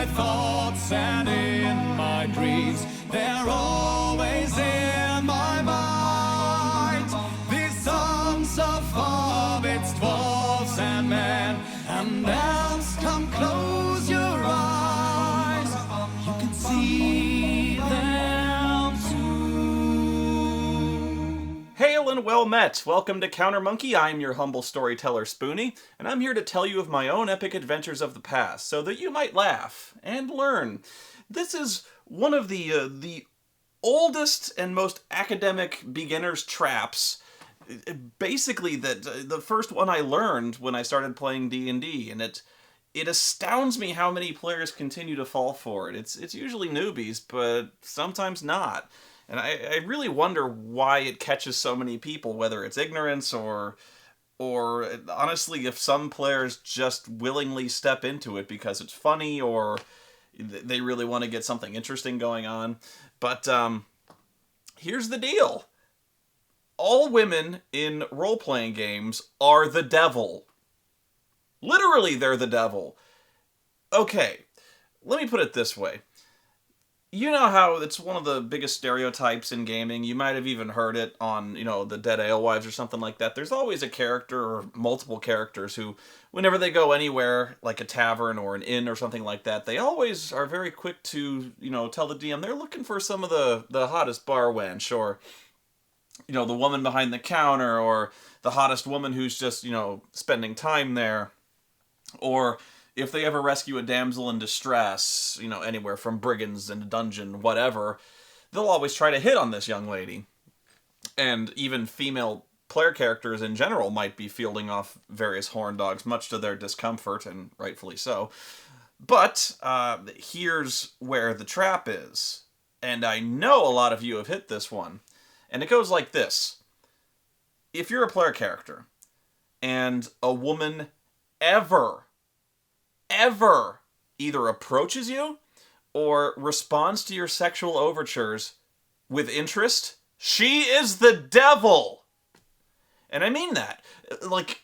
my thoughts and in my dreams. They're always in my mind. These songs of hobbits, dwarves and men, and elves, come close your eyes. You can see them too. Hail and well met! Welcome to Counter Monkey. I'm your humble storyteller Spoonie, and I'm here to tell you of my own epic adventures of the past, so that you might laugh and learn. This is one of the oldest and most academic beginner's traps. Basically, the first one I learned when I started playing D&D, and it astounds me how many players continue to fall for it. It's usually newbies, but sometimes not. And I really wonder why it catches so many people, whether it's ignorance or honestly, if some players just willingly step into it because it's funny or they really want to get something interesting going on. But here's the deal. All women in role-playing games are the devil. Literally, they're the devil. Okay, let me put it this way. You know how it's one of the biggest stereotypes in gaming. You might have even heard it on, the Dead Alewives or something like that. There's always a character or multiple characters who, whenever they go anywhere, like a tavern or an inn or something like that, they always are very quick to, tell the DM they're looking for some of the hottest bar wench, or, the woman behind the counter, or the hottest woman who's just, spending time there, or if they ever rescue a damsel in distress, anywhere from brigands in a dungeon, whatever, they'll always try to hit on this young lady. And even female player characters in general might be fielding off various horn dogs, much to their discomfort, and rightfully so. But here's where the trap is. And I know a lot of you have hit this one. And it goes like this. If you're a player character, and a woman ever either approaches you or responds to your sexual overtures with interest, she is the devil. And I mean that. Like,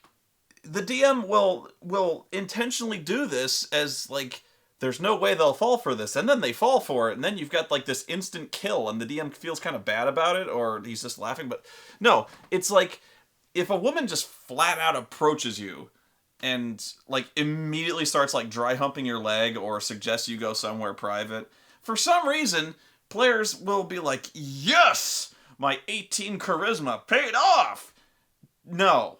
the DM will intentionally do this as, like, there's no way they'll fall for this, and then they fall for it, and then you've got, like, this instant kill, and the DM feels kind of bad about it, or he's just laughing, but no, it's like, if a woman just flat out approaches you, and, like, immediately starts, like, dry humping your leg or suggests you go somewhere private, for some reason, players will be like, yes! My 18 charisma paid off! No.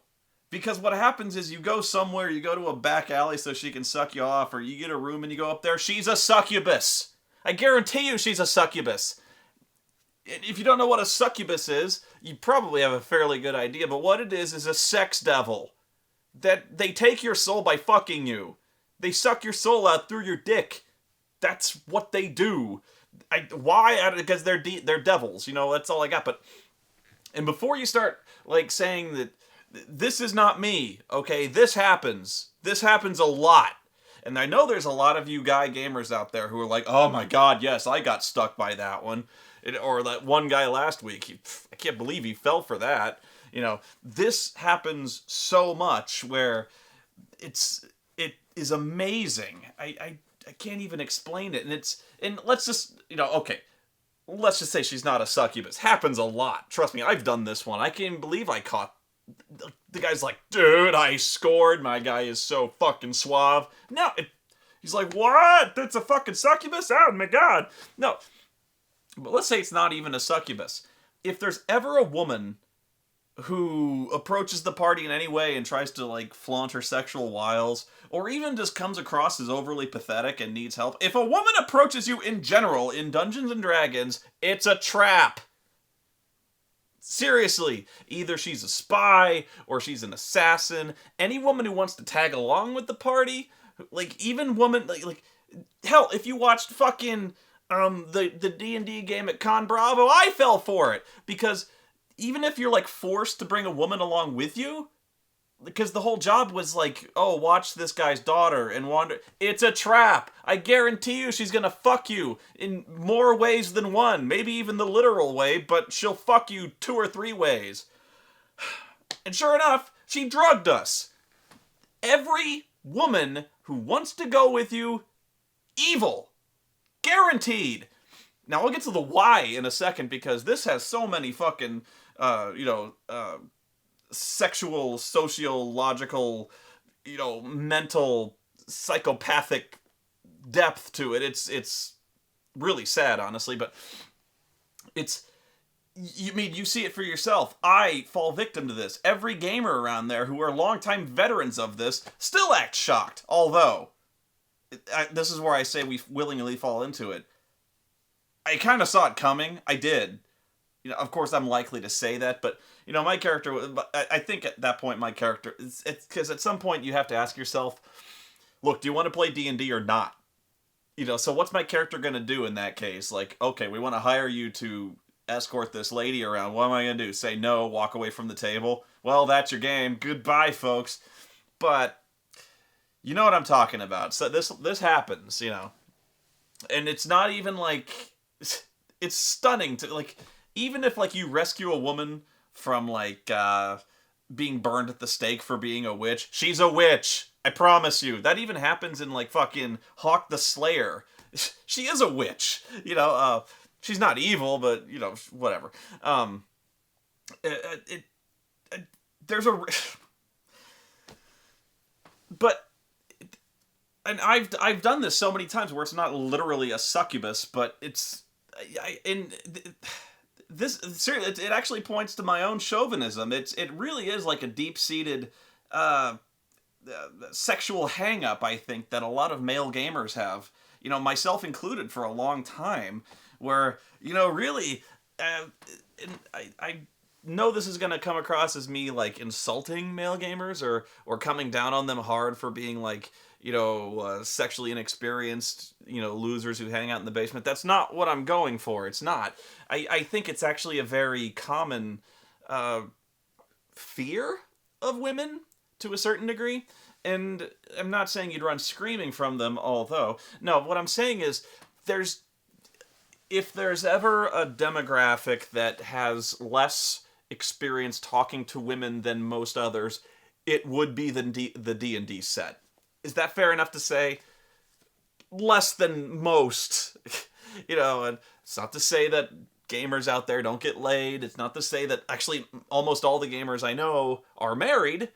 Because what happens is you go somewhere, you go to a back alley so she can suck you off, or you get a room and you go up there, she's a succubus! I guarantee you she's a succubus! If you don't know what a succubus is, you probably have a fairly good idea, but what it is a sex devil. That they take your soul by fucking you. They suck your soul out through your dick. That's what they do. Why? Because they're devils. That's all I got. And before you start, like, saying that this is not me, okay, this happens. This happens a lot. And I know there's a lot of you guy gamers out there who are like, oh my god, yes, I got stuck by that one. Or that one guy last week, I can't believe he fell for that. This happens so much where it is amazing. I can't even explain it. And let's just, let's just say she's not a succubus. Happens a lot. Trust me, I've done this one. I can't even believe I caught. The guy's like, dude, I scored. My guy is so fucking suave. No, he's like, what? That's a fucking succubus? Oh my god. No. But let's say it's not even a succubus. If there's ever a woman who approaches the party in any way and tries to, like, flaunt her sexual wiles, or even just comes across as overly pathetic and needs help. If a woman approaches you in general in Dungeons & Dragons, it's a trap. Seriously. Either she's a spy, or she's an assassin. Any woman who wants to tag along with the party, like, even woman, like hell, if you watched fucking, the D&D game at Con Bravo, I fell for it, because even if you're, like, forced to bring a woman along with you, because the whole job was like, oh, watch this guy's daughter and wander. It's a trap. I guarantee you she's gonna fuck you in more ways than one. Maybe even the literal way, but she'll fuck you 2 or 3 ways. And sure enough, she drugged us. Every woman who wants to go with you Evil. Guaranteed. Now, I'll get to the why in a second because this has so many fucking, sexual, sociological, mental, psychopathic depth to it. It's really sad, honestly, but it's you see it for yourself. I fall victim to this. Every gamer around there who are longtime veterans of this still act shocked. Although, this is where I say we willingly fall into it. I kind of saw it coming. I did. Of course, I'm likely to say that, but my character. I think at that point, my character. It's because at some point you have to ask yourself, look, do you want to play D&D or not? So what's my character gonna do in that case? Like, okay, we want to hire you to escort this lady around. What am I gonna do? Say no, walk away from the table? Well, that's your game. Goodbye, folks. But you know what I'm talking about. So this happens, and it's not even like it's stunning to like even if like you rescue a woman from like being burned at the stake for being a witch. She's a witch. I promise you. That even happens in like fucking Hawk the Slayer. She is a witch. She's not evil, but whatever. There's a but and I've done this so many times where it's not literally a succubus, but it's this seriously it actually points to my own chauvinism. It really is like a deep-seated sexual hang-up, I think, that a lot of male gamers have, myself included, for a long time, where really I know this is going to come across as me like insulting male gamers or coming down on them hard for being like sexually inexperienced losers who hang out in the basement. That's not what I'm going for. It's not. I think it's actually a very common fear of women to a certain degree. And I'm not saying you'd run screaming from them, although, no, what I'm saying is if there's ever a demographic that has less experience talking to women than most others, it would be the D&D set. Is that fair enough to say? Less than most. And it's not to say that gamers out there don't get laid. It's not to say that actually almost all the gamers I know are married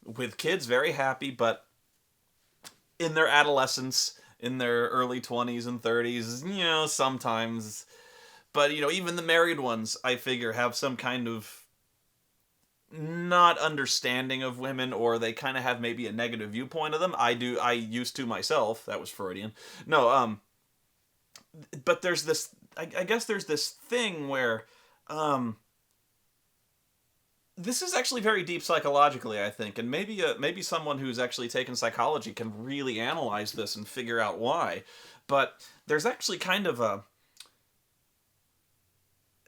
with kids, very happy, but in their adolescence, in their early 20s and 30s, sometimes. But, even the married ones, I figure, have some kind of not understanding of women, or they kind of have maybe a negative viewpoint of them. I used to myself. That was Freudian. No, but there's this, I guess there's this thing where, this is actually very deep psychologically, I think, and maybe someone who's actually taken psychology can really analyze this and figure out why. But there's actually kind of a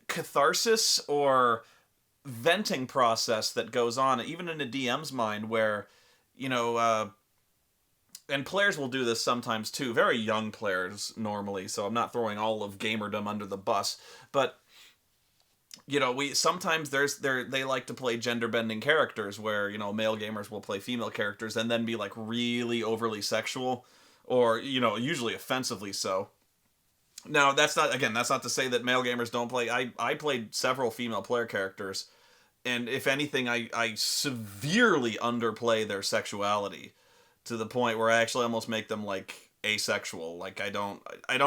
catharsis or venting process that goes on, even in a DM's mind, where, and players will do this sometimes too, very young players normally, so I'm not throwing all of gamerdom under the bus, but we sometimes they like to play gender bending characters where male gamers will play female characters and then be like really overly sexual or usually offensively so. Now that's not to say that male gamers don't play. I played several female player characters, and if anything, I severely underplay their sexuality to the point where I actually almost make them like asexual. Like I don't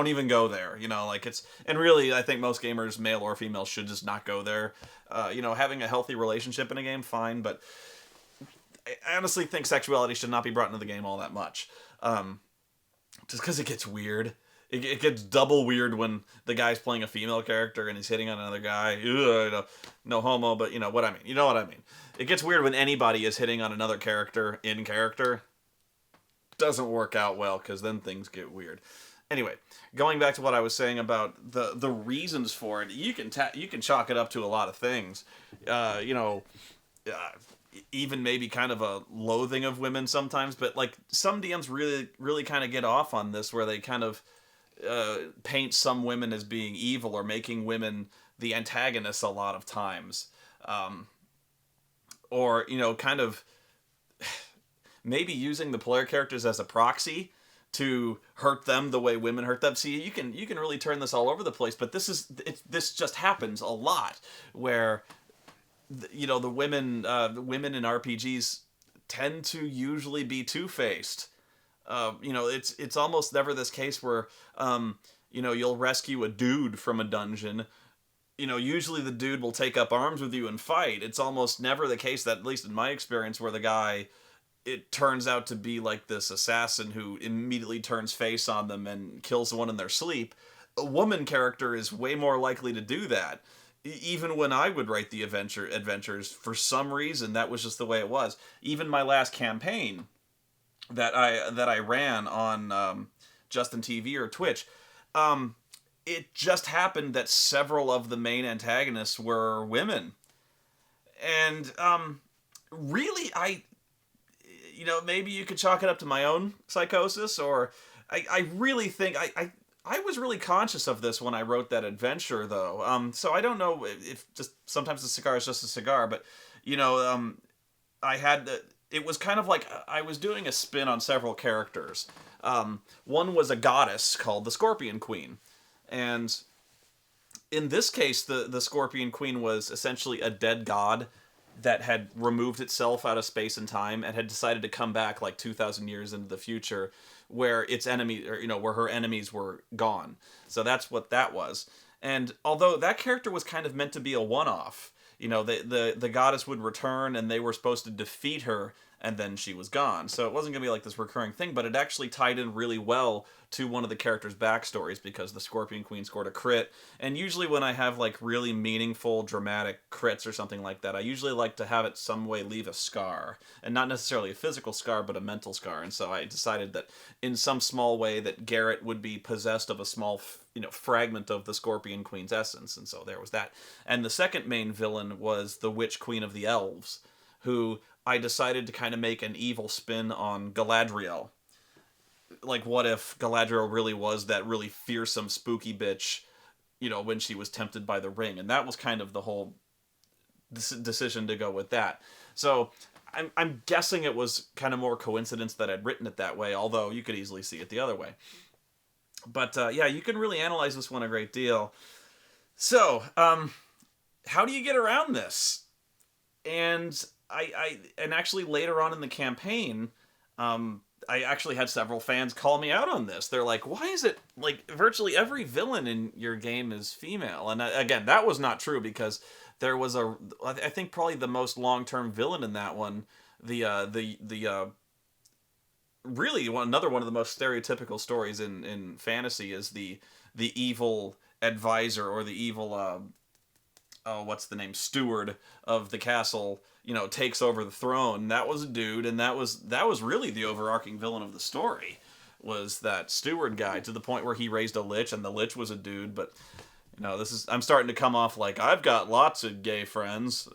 even go there, like it's, and really I think most gamers, male or female, should just not go there. Having a healthy relationship in a game, fine, but I honestly think sexuality should not be brought into the game all that much. Just because it gets weird. It gets double weird when the guy's playing a female character and he's hitting on another guy. Ugh, no homo, but you know what I mean. You know what I mean. It gets weird when anybody is hitting on another character in character. Doesn't work out well because then things get weird. Anyway, going back to what I was saying about the reasons for it, you can chalk it up to a lot of things. Even maybe kind of a loathing of women sometimes, but like some DMs really kind of get off on this, where they kind of paint some women as being evil or making women the antagonists a lot of times, or kind of maybe using the player characters as a proxy to hurt them the way women hurt them. See, you can really turn this all over the place, but this just happens a lot where the women in RPGs tend to usually be two-faced. It's almost never this case where you'll rescue a dude from a dungeon. Usually the dude will take up arms with you and fight. It's almost never the case, that at least in my experience, where the guy, it turns out to be like this assassin who immediately turns face on them and kills one in their sleep. A woman character is way more likely to do that. Even when I would write the adventures, for some reason, that was just the way it was. Even my last campaign that I ran on Justin TV or Twitch, it just happened that several of the main antagonists were women. And really, maybe you could chalk it up to my own psychosis, or I really think I was really conscious of this when I wrote that adventure, though. So I don't know if just sometimes a cigar is just a cigar, but I had it was kind of like I was doing a spin on several characters. One was a goddess called the Scorpion Queen, and in this case, the Scorpion Queen was essentially a dead god that had removed itself out of space and time and had decided to come back like 2,000 years into the future, where its enemy, or where her enemies were gone. So that's what that was. And although that character was kind of meant to be a one-off, the goddess would return and they were supposed to defeat her, and then she was gone. So it wasn't going to be like this recurring thing, but it actually tied in really well to one of the characters' backstories, because the Scorpion Queen scored a crit. And usually when I have like really meaningful, dramatic crits or something like that, I usually like to have it some way leave a scar. And not necessarily a physical scar, but a mental scar. And so I decided that in some small way that Garrett would be possessed of a small fragment of the Scorpion Queen's essence. And so there was that. And the second main villain was the Witch Queen of the Elves, who I decided to kind of make an evil spin on Galadriel. Like, what if Galadriel really was that really fearsome, spooky bitch, when she was tempted by the ring? And that was kind of the whole decision to go with that. So I'm guessing it was kind of more coincidence that I'd written it that way, although you could easily see it the other way. But you can really analyze this one a great deal. So, how do you get around this? And and actually later on in the campaign, I actually had several fans call me out on this. They're like, why is it like virtually every villain in your game is female? And again, that was not true, because there was I think probably the most long-term villain in that one, really another one of the most stereotypical stories in fantasy is the evil advisor, or the evil what's the name, steward of the castle, takes over the throne. That was a dude, and that was really the overarching villain of the story, was that steward guy, to the point where he raised a lich, and the lich was a dude. But I'm starting to come off like I've got lots of gay friends.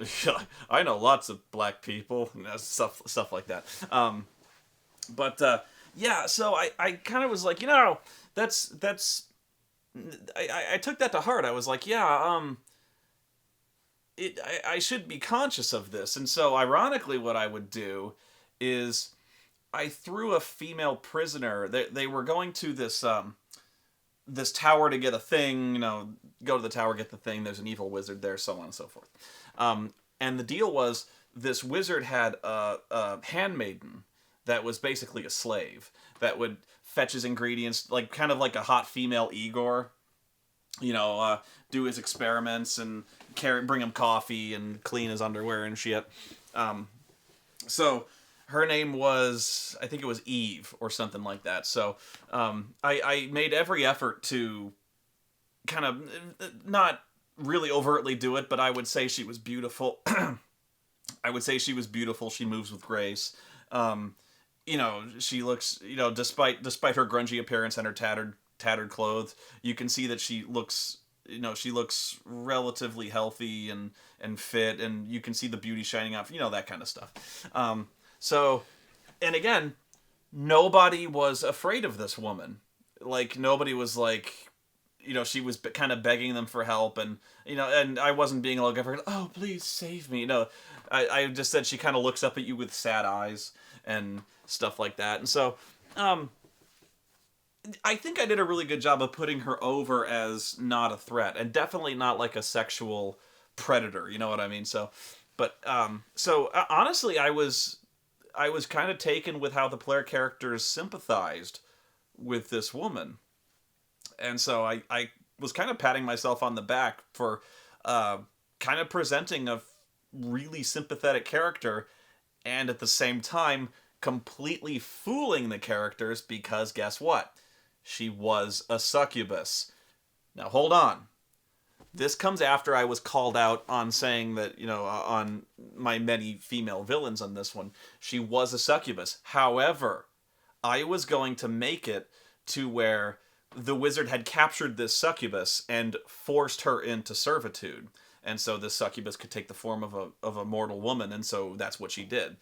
I know lots of black people, stuff like that. So I kind of was like, that's I took that to heart. I was like, I should be conscious of this. And so ironically what I would do is I threw a female prisoner. They were going to this this tower to get a thing, go to the tower, get the thing, there's an evil wizard there, so on and so forth. And the deal was, this wizard had a handmaiden that was basically a slave that would fetch his ingredients, like kind of like a hot female Igor, do his experiments and bring him coffee and clean his underwear and shit. So her name was, I think it was Eve or something like that. So I made every effort to kind of not really overtly do it, but I would say she was beautiful. I would say she was beautiful. She moves with grace. She looks, despite her grungy appearance and her tattered clothes, you can see that she looks relatively healthy and fit, and you can see the beauty shining out, that kind of stuff. And again, nobody was afraid of this woman. Like, nobody was like, she was kind of begging them for help, and I wasn't being like, oh, please save me. I just said she kind of looks up at you with sad eyes and stuff like that. And so, I think I did a really good job of putting her over as not a threat, and definitely not like a sexual predator. You know what I mean? Honestly, I was kind of taken with how the player characters sympathized with this woman, and so I was kind of patting myself on the back for uh, kind of presenting a really sympathetic character, and at the same time completely fooling the characters because guess what? She was a succubus. Now hold on. This comes after I was called out on saying that, on my many female villains on this one. She was a succubus. However, I was going to make it to where the wizard had captured this succubus and forced her into servitude. And so this succubus could take the form of a mortal woman, and so that's what she did.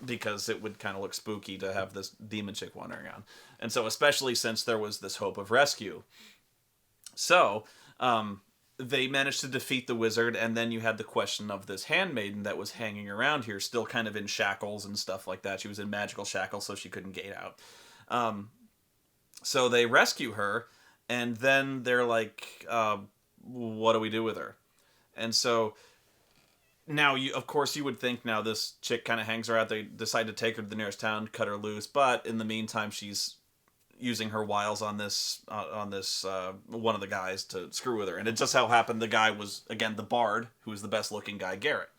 Because it would kind of look spooky to have this demon chick wandering around. And so, especially since there was this hope of rescue. So, they managed to defeat the wizard, and then you had the question of this handmaiden that was hanging around here, still kind of in shackles and stuff like that. She was in magical shackles, so she couldn't gate out. So they rescue her, and then they're like, what do we do with her? And so now, of course, you would think now this chick kind of hangs her out. They decide to take her to the nearest town, cut her loose. But in the meantime, she's using her wiles on this one of the guys to screw with her. And it just so happened the guy was, again, the bard, who was the best looking guy, Garrett.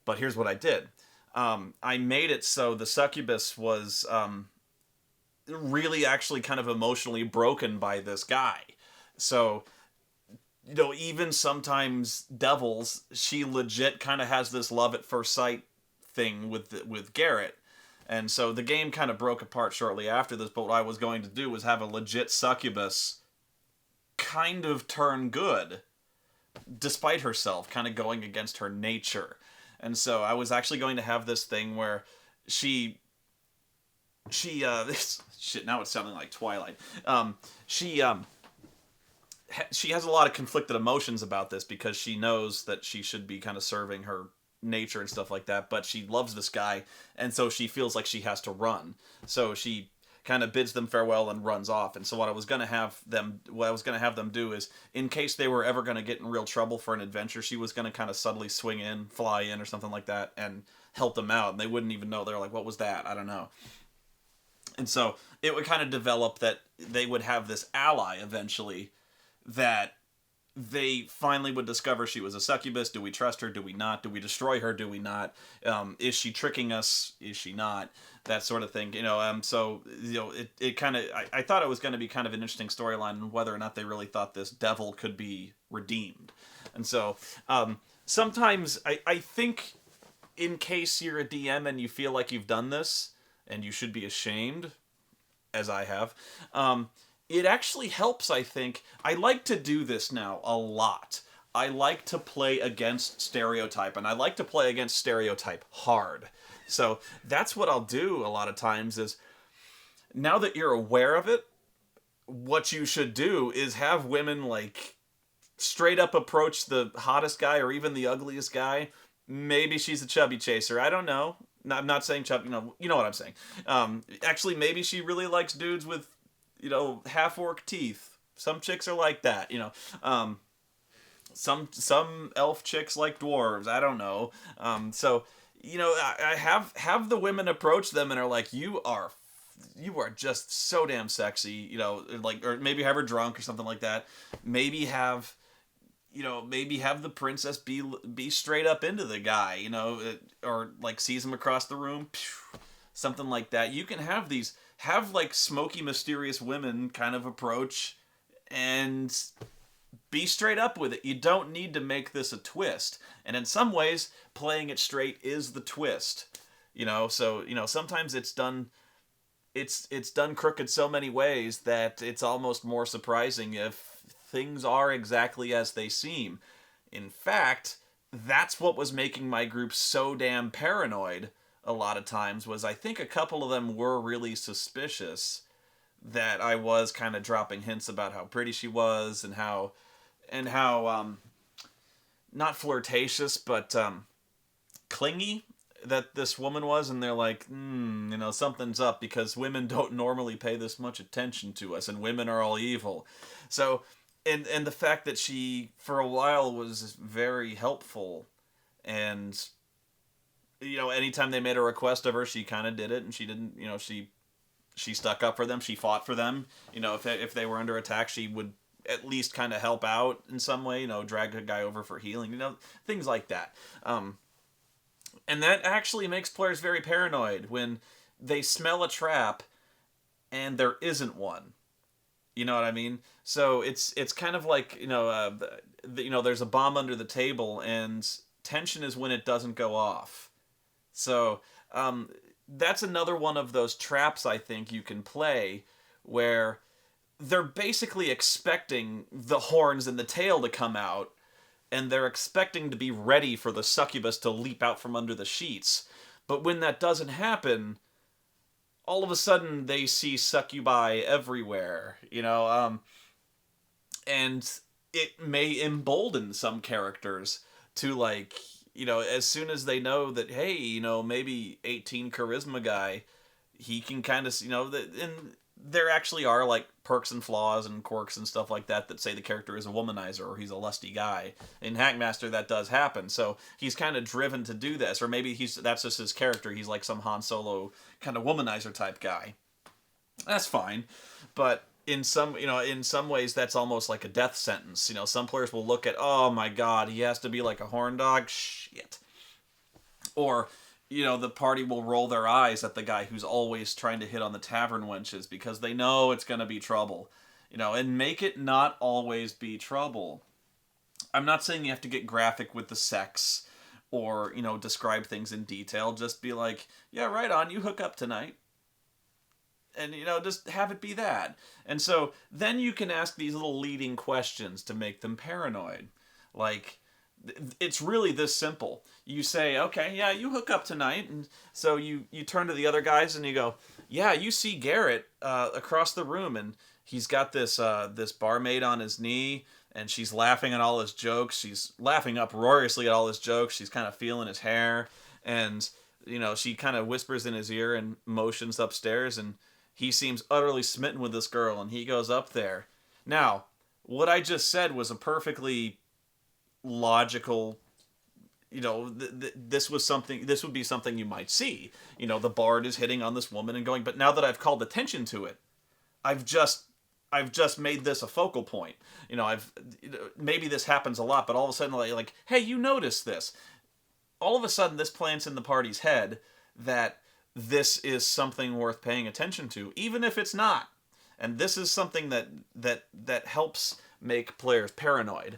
But here's what I did. I made it so the succubus was really actually kind of emotionally broken by this guy. So, even sometimes devils, she legit kind of has this love at first sight thing with Garrett. And so the game kind of broke apart shortly after this, but what I was going to do was have a legit succubus kind of turn good, despite herself, kind of going against her nature. And so I was actually going to have this thing where shit, now it's sounding like Twilight. She has a lot of conflicted emotions about this because she knows that she should be kind of serving her nature and stuff like that, but she loves this guy, and so she feels like she has to run. So she kind of bids them farewell and runs off. And so what I was going to have them do is, in case they were ever going to get in real trouble for an adventure, she was going to kind of subtly fly in or something like that, and help them out, and they wouldn't even know. They're like, what was that? I don't know. And so it would kind of develop that they would have this ally eventually that they finally would discover she was a succubus. Do we trust her? Do we not? Do we destroy her? Do we not? Is she tricking us? Is she not? That sort of thing. It kind of, I thought it was going to be kind of an interesting storyline on whether or not they really thought this devil could be redeemed. And so sometimes I think, in case you're a DM and you feel like you've done this, and you should be ashamed, as I have, it actually helps, I think. I like to do this now a lot. I like to play against stereotype, and I like to play against stereotype hard. So that's what I'll do a lot of times is, now that you're aware of it, what you should do is have women, like, straight up approach the hottest guy or even the ugliest guy. Maybe she's a chubby chaser. I don't know. I'm not saying chubby. You know what I'm saying. Actually, maybe she really likes dudes with, half-orc teeth. Some chicks are like that, Some elf chicks like dwarves. I don't know. I have the women approach them and are like, you are just so damn sexy, or maybe have her drunk or something like that. Maybe have the princess be straight up into the guy, or like sees him across the room, something like that. You can have like smoky, mysterious women kind of approach and be straight up with it. You don't need to make this a twist. And in some ways, playing it straight is the twist. Sometimes it's done crooked so many ways that it's almost more surprising if things are exactly as they seem. In fact, that's what was making my group so damn paranoid a lot of times, was I think a couple of them were really suspicious that I was kind of dropping hints about how pretty she was and how not flirtatious, but clingy that this woman was, and they're like, something's up because women don't normally pay this much attention to us, and women are all evil. So, and the fact that she for a while was very helpful, and anytime they made a request of her, she kind of did it, and she didn't, she stuck up for them, she fought for them. If they were under attack, she would at least kind of help out in some way, drag a guy over for healing, things like that. And that actually makes players very paranoid when they smell a trap and there isn't one. You know what I mean? So it's kind of like, there's a bomb under the table, and tension is when it doesn't go off. So that's another one of those traps I think you can play where they're basically expecting the horns and the tail to come out, and they're expecting to be ready for the succubus to leap out from under the sheets. But when that doesn't happen, all of a sudden they see succubi everywhere, and it may embolden some characters to, like, as soon as they know that, hey, maybe 18 charisma guy, he can kind of, and there actually are, like, perks and flaws and quirks and stuff like that say the character is a womanizer or he's a lusty guy. In Hackmaster, that does happen. So he's kind of driven to do this. Or maybe that's just his character. He's like some Han Solo kind of womanizer type guy. That's fine. But in some ways, that's almost like a death sentence. Some players will look at, oh my god, he has to be like a horn dog? Shit. Or the party will roll their eyes at the guy who's always trying to hit on the tavern wenches because they know it's going to be trouble. And make it not always be trouble. I'm not saying you have to get graphic with the sex or, describe things in detail. Just be like, yeah, right on, you hook up tonight. And, just have it be that. And so then you can ask these little leading questions to make them paranoid. Like, it's really this simple. You say, okay, yeah, you hook up tonight, and so you turn to the other guys and you go, yeah, you see Garrett across the room, and he's got this barmaid on his knee, and she's laughing at all his jokes. She's laughing uproariously at all his jokes. She's kind of feeling his hair, and she kind of whispers in his ear and motions upstairs, and he seems utterly smitten with this girl, and he goes up there. Now, what I just said was a perfectly logical, this would be something you might see. The bard is hitting on this woman and going, but now that I've called attention to it, I've just made this a focal point. Maybe this happens a lot, but all of a sudden, like, hey, you notice this. All of a sudden, this plants in the party's head that this is something worth paying attention to, even if it's not. And this is something that helps make players paranoid.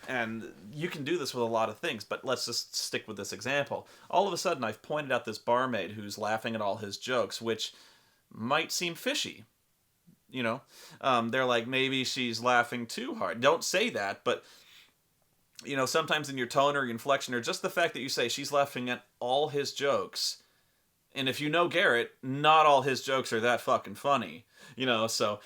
And you can do this with a lot of things, but let's just stick with this example. All of a sudden, I've pointed out this barmaid who's laughing at all his jokes, which might seem fishy. They're like, maybe she's laughing too hard. Don't say that, but, sometimes in your tone or your inflection, or just the fact that you say she's laughing at all his jokes. And if you know Garrett, not all his jokes are that fucking funny. So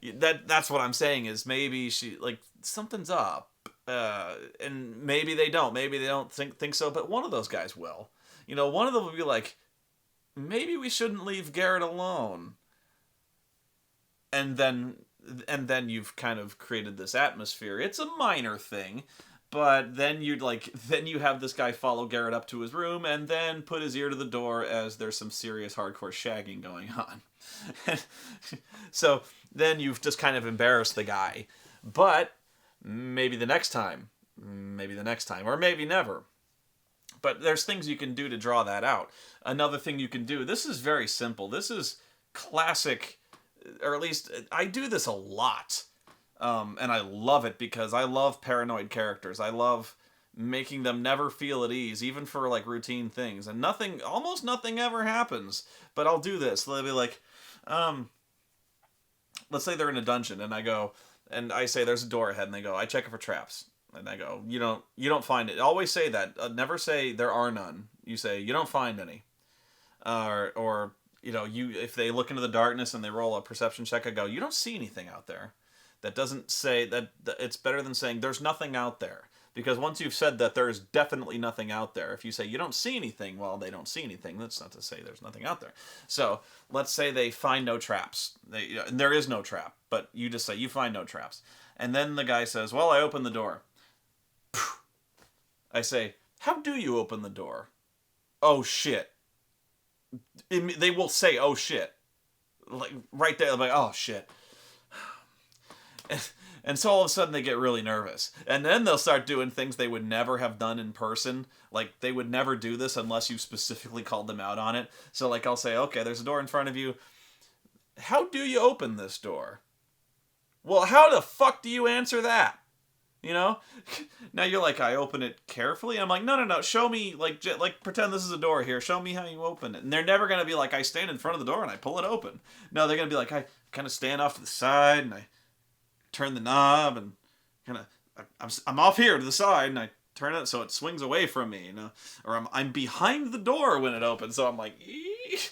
that's what I'm saying is maybe she, like, something's up. And maybe they don't think so, but one of those guys will. One of them will be like, maybe we shouldn't leave Garrett alone. And then you've kind of created this atmosphere. It's a minor thing, but then you have this guy follow Garrett up to his room and then put his ear to the door as there's some serious hardcore shagging going on. So then you've just kind of embarrassed the guy. But maybe the next time, or maybe never. But there's things you can do to draw that out. Another thing you can do, this is very simple. This is classic, or at least I do this a lot. And I love it because I love paranoid characters. I love making them never feel at ease, even for like routine things. And almost nothing ever happens. But I'll do this. They'll be like, let's say they're in a dungeon, and I go, and I say there's a door ahead, and they go, I check it for traps. And I go, you don't find it. Always say that. Never say there are none. You say you don't find any. Or if they look into the darkness and they roll a perception check, I go, you don't see anything out there. That doesn't say that. It's better than saying there's nothing out there, Because once you've said that there's definitely nothing out there, if you say you don't see anything, well, they don't see anything. That's not to say there's nothing out there. So let's say they find no traps. And there is no trap, but you just say you find no traps. And then the guy says, well, I opened the door. I say, how do you open the door? Oh, shit. They will say, oh, shit. Like, right there, like, oh, shit. And so all of a sudden they get really nervous. And then they'll start doing things they would never have done in person. Like, they would never do this unless you specifically called them out on it. So, like, I'll say, okay, there's a door in front of you. How do you open this door? Well, how the fuck do you answer that? You know? Now you're like, I open it carefully? I'm like, no, show me, like pretend this is a door here. Show me how you open it. And they're never going to be like, I stand in front of the door and I pull it open. No, they're going to be like, I kind of stand off to the side and I turn the knob and kind of, I'm off here to the side and I turn it so it swings away from me, you know? Or I'm behind the door when it opens, so I'm like, eesh.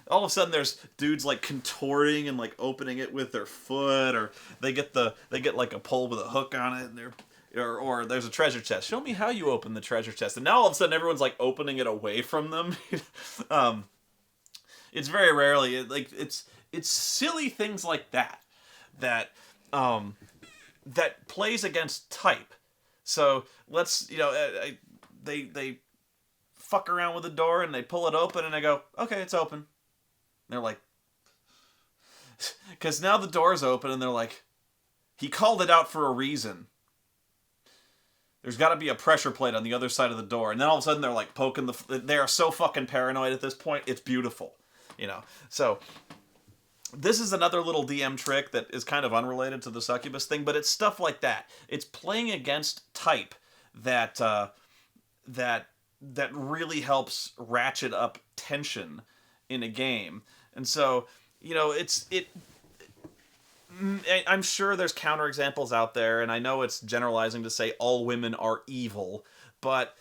All of a sudden there's dudes like contorting and like opening it with their foot, or they get like a pole with a hook on it, and or there's a treasure chest. Show me how you open the treasure chest. And now all of a sudden everyone's like opening it away from them. It's very rarely it's silly things like that that plays against type. So let's they fuck around with the door and they pull it open and I go, okay, it's open. They're like, because now the door's open and they're like, he called it out for a reason. There's got to be a pressure plate on the other side of the door. And then all of a sudden they're like poking they are so fucking paranoid at this point. It's beautiful, you know? So this is another little DM trick that is kind of unrelated to the succubus thing, but it's stuff like that. It's playing against type that really helps ratchet up tension in a game. And so, you know, I'm sure there's counterexamples out there, and I know it's generalizing to say all women are evil, but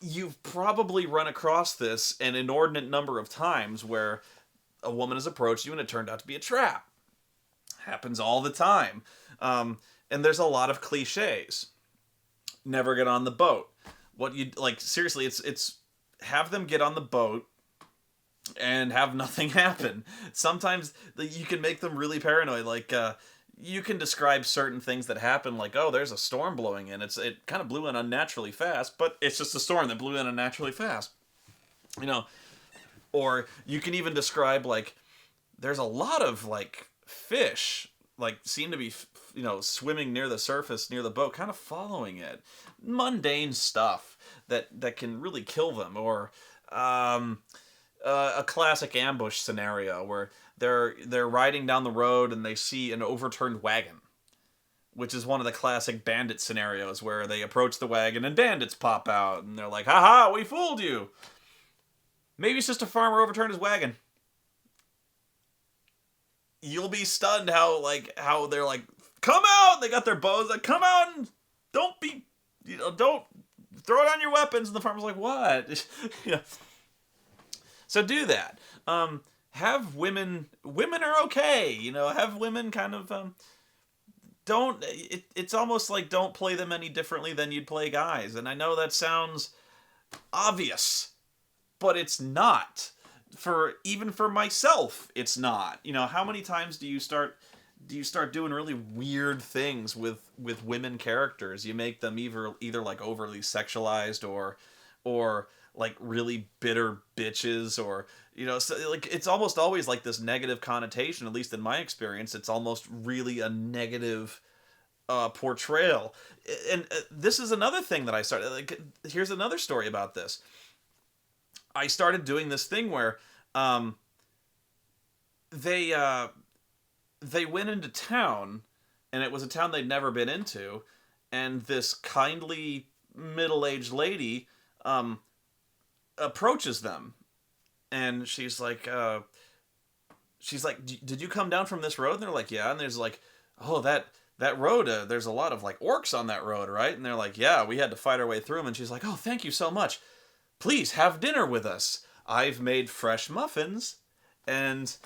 you've probably run across this an inordinate number of times where a woman has approached you and it turned out to be a trap. Happens all the time. And there's a lot of cliches. Never get on the boat. What you like, seriously, it's have them get on the boat and have nothing happen. Sometimes you can make them really paranoid. Like, you can describe certain things that happen, like, oh, there's a storm blowing in. It kind of blew in unnaturally fast, but it's just a storm that blew in unnaturally fast. You know, or you can even describe, like, there's a lot of, like, fish, like, seem to be, swimming near the surface, near the boat, kind of following it. Mundane stuff that can really kill them. Or, a classic ambush scenario where they're riding down the road and they see an overturned wagon, which is one of the classic bandit scenarios where they approach the wagon and bandits pop out and they're like, haha, we fooled you. Maybe it's just a farmer overturned his wagon. You'll be stunned how they're like, come out. They got their bows, like, come out and don't throw down your weapons. And the farmer's like, what? Yeah. So do that. Have women are okay, have women kind of, it's almost like don't play them any differently than you'd play guys. And I know that sounds obvious, but it's not. Even for myself, it's not. How many times do you start doing really weird things with women characters? You make them either like overly sexualized or like really bitter bitches, or so, like, it's almost always like this negative connotation. At least in my experience, it's almost really a negative portrayal. And this is another thing that I started. Like, here's another story about this. I started doing this thing where they went into town, and it was a town they'd never been into, and this kindly middle-aged lady approaches them, and she's like, did you come down from this road? And they're like, yeah. And there's like, oh, that road, there's a lot of like orcs on that road, right? And they're like, yeah, we had to fight our way through them. And she's like, oh, thank you so much. Please have dinner with us. I've made fresh muffins. And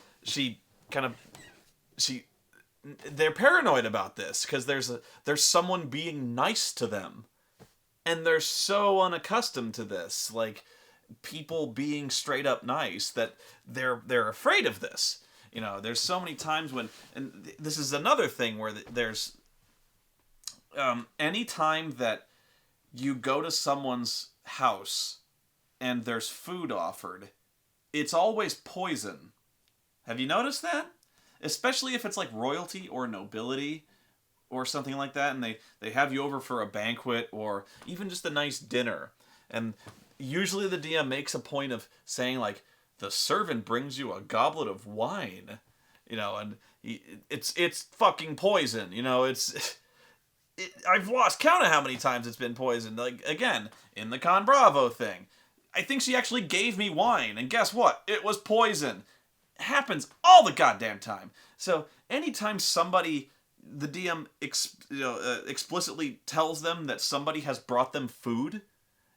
they're paranoid about this because there's someone being nice to them And they're so unaccustomed to this, like people being straight up nice, that they're afraid of this. There's so many times when, and this is another thing where there's any time that you go to someone's house and there's food offered, it's always poison. Have you noticed that? Especially if it's like royalty or nobility or something like that, and they have you over for a banquet or even just a nice dinner. And usually the DM makes a point of saying, like, the servant brings you a goblet of wine, and it's fucking poison. I've lost count of how many times it's been poisoned. Like, again, in the Con Bravo thing, I think she actually gave me wine, and guess what? It was poison. It happens all the goddamn time. So anytime the DM explicitly tells them that somebody has brought them food,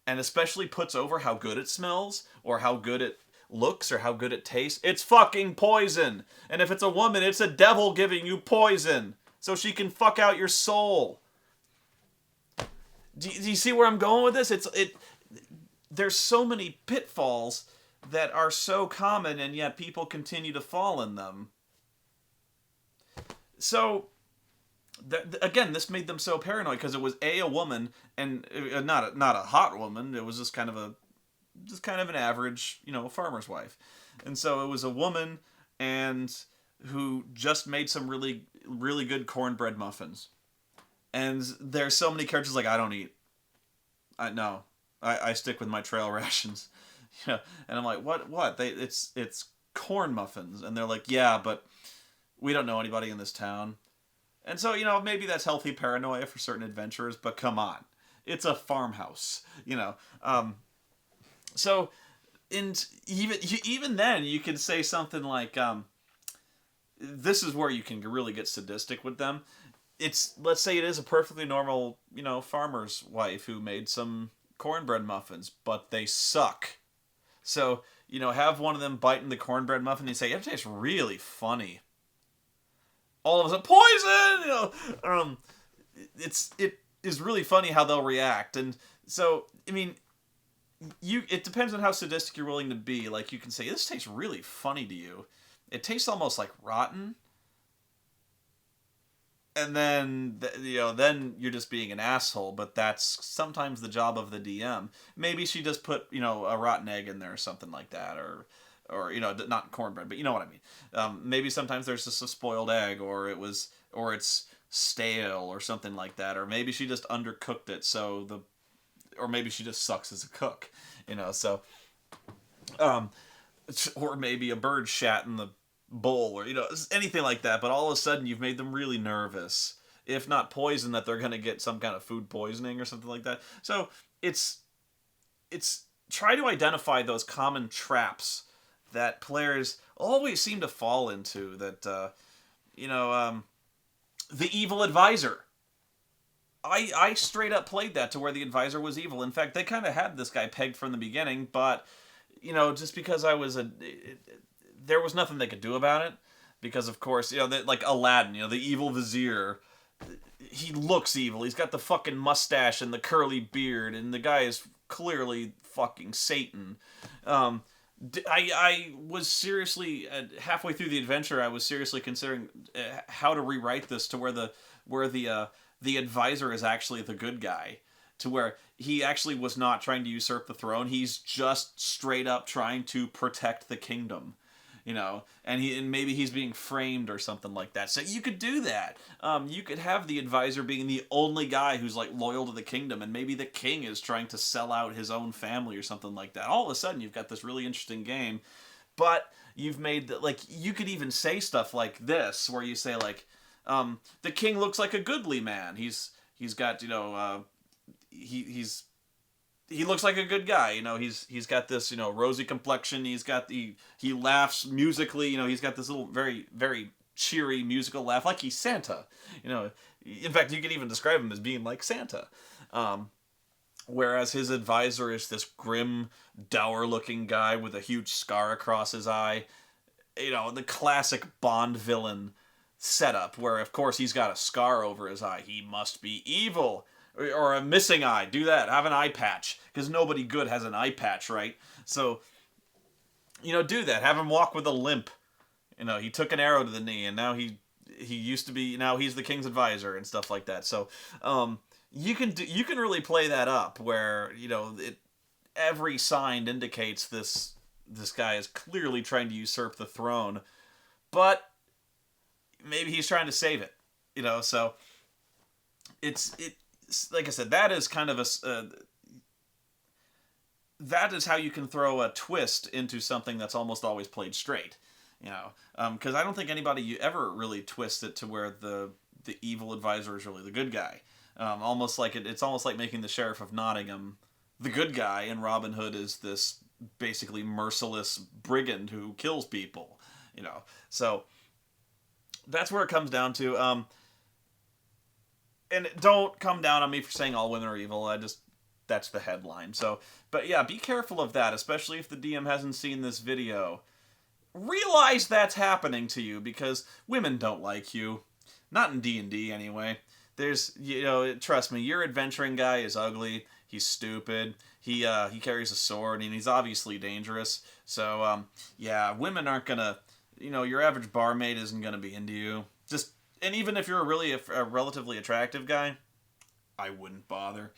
and especially puts over how good it smells, or how good it looks, or how good it tastes, it's fucking poison. And if it's a woman, it's a devil giving you poison, so she can fuck out your soul. Do you see where I'm going with this? There's so many pitfalls that are so common, and yet people continue to fall in them. So, again, this made them so paranoid because it was a woman, and not a hot woman. It was just kind of an average, farmer's wife, and so it was a woman and who just made some really really good cornbread muffins. And there's so many characters like, I don't eat. I stick with my trail rations. And I'm like, what? It's corn muffins, and they're like, yeah, but we don't know anybody in this town. And so, maybe that's healthy paranoia for certain adventurers, but come on. It's a farmhouse, So, even then, you can say something like, this is where you can really get sadistic with them. Let's say it is a perfectly normal, farmer's wife who made some cornbread muffins, but they suck. So, have one of them bite in the cornbread muffin and say, it tastes really funny. All of a sudden, poison! It is really funny how they'll react. And so, I mean, it depends on how sadistic you're willing to be. Like, you can say, this tastes really funny to you. It tastes almost like rotten. And then, then you're just being an asshole, but that's sometimes the job of the DM. Maybe she just put, a rotten egg in there or something like that, or not cornbread, but you know what I mean. Maybe sometimes there's just a spoiled egg, or it's stale or something like that, or maybe she just undercooked it, or maybe she just sucks as a cook, so, or maybe a bird shat in the bowl, or anything like that. But all of a sudden you've made them really nervous, if not poison, that they're going to get some kind of food poisoning or something like that. So it's try to identify those common traps that players always seem to fall into. That the evil advisor. I straight up played that to where the advisor was evil. In fact, they kind of had this guy pegged from the beginning, but just because I was there was nothing they could do about it, because of course, like Aladdin, the evil vizier, he looks evil. He's got the fucking mustache and the curly beard, and the guy is clearly fucking Satan. I was seriously, halfway through the adventure, I was seriously considering how to rewrite this to where the advisor is actually the good guy, to where he actually was not trying to usurp the throne. He's just straight up trying to protect the kingdom. And maybe he's being framed or something like that. So you could do that. You could have the advisor being the only guy who's like loyal to the kingdom, and maybe the king is trying to sell out his own family or something like that. All of a sudden, you've got this really interesting game, but you've made you could even say stuff like this, where you say like, the king looks like a goodly man. He's got he looks like a good guy. He's got this, rosy complexion. He laughs musically. He's got this little very, very cheery musical laugh, like he's Santa. In fact, you could even describe him as being like Santa. Whereas his advisor is this grim, dour-looking guy with a huge scar across his eye. The classic Bond villain setup, where of course he's got a scar over his eye. He must be evil. or a missing eye. Do that. Have an eye patch, because nobody good has an eye patch, right? So, do that. Have him walk with a limp. He took an arrow to the knee, and now he used to be, now he's the king's advisor and stuff like that. So, you can really play that up where every sign indicates this guy is clearly trying to usurp the throne, but maybe he's trying to save it. So it's like I said, that is kind of that is how you can throw a twist into something that's almost always played straight. Because I don't think anybody ever really twists it to where the evil advisor is really the good guy. Almost like it's almost like making the Sheriff of Nottingham the good guy, and Robin Hood is this basically merciless brigand who kills people. So that's where it comes down to. And don't come down on me for saying all women are evil. That's the headline. So, but yeah, be careful of that, especially if the DM hasn't seen this video. Realize that's happening to you, because women don't like you. Not in D&D anyway. There's, trust me, your adventuring guy is ugly. He's stupid. He carries a sword, and he's obviously dangerous. So, yeah, women aren't gonna, your average barmaid isn't gonna be into you. And even if you're a relatively attractive guy, I wouldn't bother.